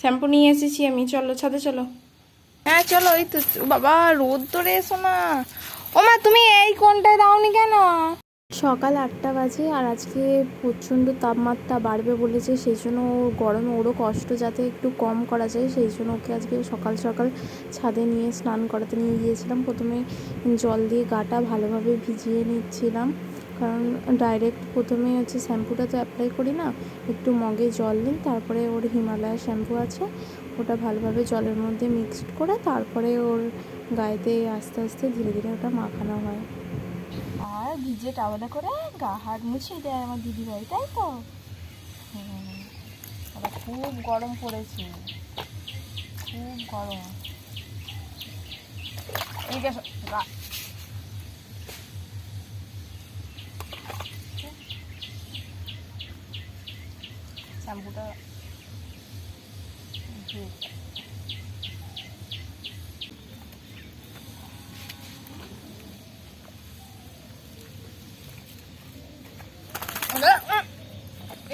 Shampoo নিয়ে এসেছি আমি, চলো ছাদে চলো। হ্যাঁ চলো, এই তো বাবা রোদ ধরে এসো না। ও মা তুমি এই কোনটায় দাওনি কেন? সকাল 8টা বাজে আর আজকে প্রচণ্ড তাপমাত্রা বাড়বে বলেছে, সেই জন্য গরমে ওরও কষ্ট যাতে একটু কম করা যায়, সেই জন্য ওকে আজকে সকাল সকাল ছাদে নিয়ে স্নান করাতে নিয়ে গিয়েছিলাম। প্রথমে জল দিয়ে গাটা ভালোভাবে ভিজিয়ে নিচ্ছিলাম, কারণ ডাইরেক্ট প্রথমে হচ্ছে শ্যাম্পুটা তো অ্যাপ্লাই করি না, একটু মগে জল নিই, তারপরে ওর হিমালয়া শ্যাম্পু আছে ওটা ভালোভাবে জলের মধ্যে মিক্সড করে তারপরে ওর গায়েতে আস্তে আস্তে ধীরে ধীরে ওটা মাখানো হয়। আর ভিজে টাওয়ালে করে গা হাত মুছিয়ে দেয় আমার দিদিভাই, তাই তো? খুব গরম পড়েছে, খুব গরম। এই যে শ্যাম্পুটা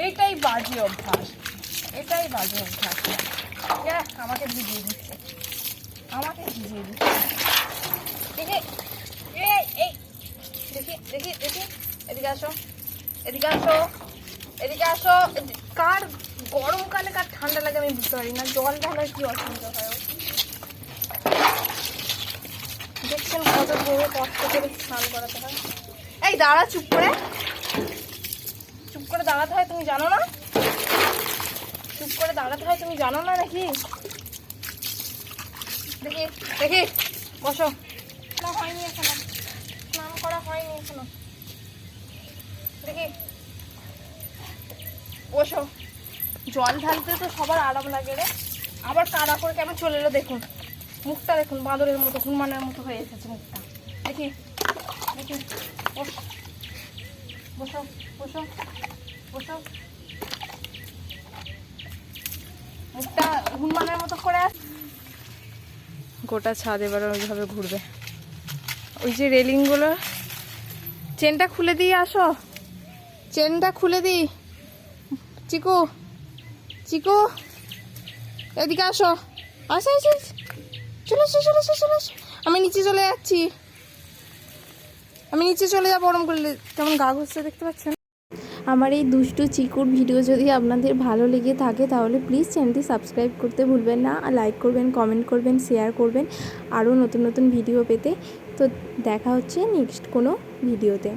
এটাই বাজে অভ্যাস, এটাই বাজে অভ্যাস। আমাকে ভিজিয়ে দিচ্ছে, আমাকে ভিজিয়ে দিচ্ছে। দেখি দেখি দেখি দেখি, এদিকে আসো, এদিকে আসো, এদিকে আসো। কার গরমকালে কার ঠান্ডা লাগে আমি বুঝতে পারি না, জল ঢালার কি অসুবিধা হয়? দেখছেন কত বড় কষ্ট করে স্নান করাতে হয়। এই দাঁড়া, চুপ করে দাঁড়াতে হয়, তুমি জানো না? চুপ করে দাঁড়াতে হয়, তুমি জানো না নাকি? দেখি দেখি, বসো। না হয়নি এখনো, স্নান করা হয়নি এখনো। দেখি বসো। জল ঢালতে তো সবার আরাম লাগে রে, আবার কাদা করে কেমন চলে এলো দেখুন, মুখটা দেখুন বাঁদরের মতো, হনুমানের মতো হয়ে এসেছে মুখটা। দেখি দেখি, বসো বসো বসো বসো। মুখটা হনুমানের মতো করে গোটা ছাদ এবার ওইভাবে ঘুরবে। ওই যে রেলিংগুলো, চেনটা খুলে দিয়ে আসো, চেনটা খুলে দিই। চিকু চিকু এদিকে আসো, আসো আসো, চলে আসো চলে আসো চলে আসো। আমি নিচে চলে যাচ্ছি, আমি নিচে চলে যাবো, ওরম করলে কেমন গা ঘুরছে দেখতে পাচ্ছেন। আমার এই দুষ্টু চিকুর ভিডিও যদি আপনাদের ভালো লেগে থাকে তাহলে প্লিজ চ্যানেলটি সাবস্ক্রাইব করতে ভুলবেন না, লাইক করবেন, কমেন্ট করবেন, শেয়ার করবেন আরও নতুন নতুন ভিডিও পেতে। তো দেখা হচ্ছে নেক্সট কোনো ভিডিওতে।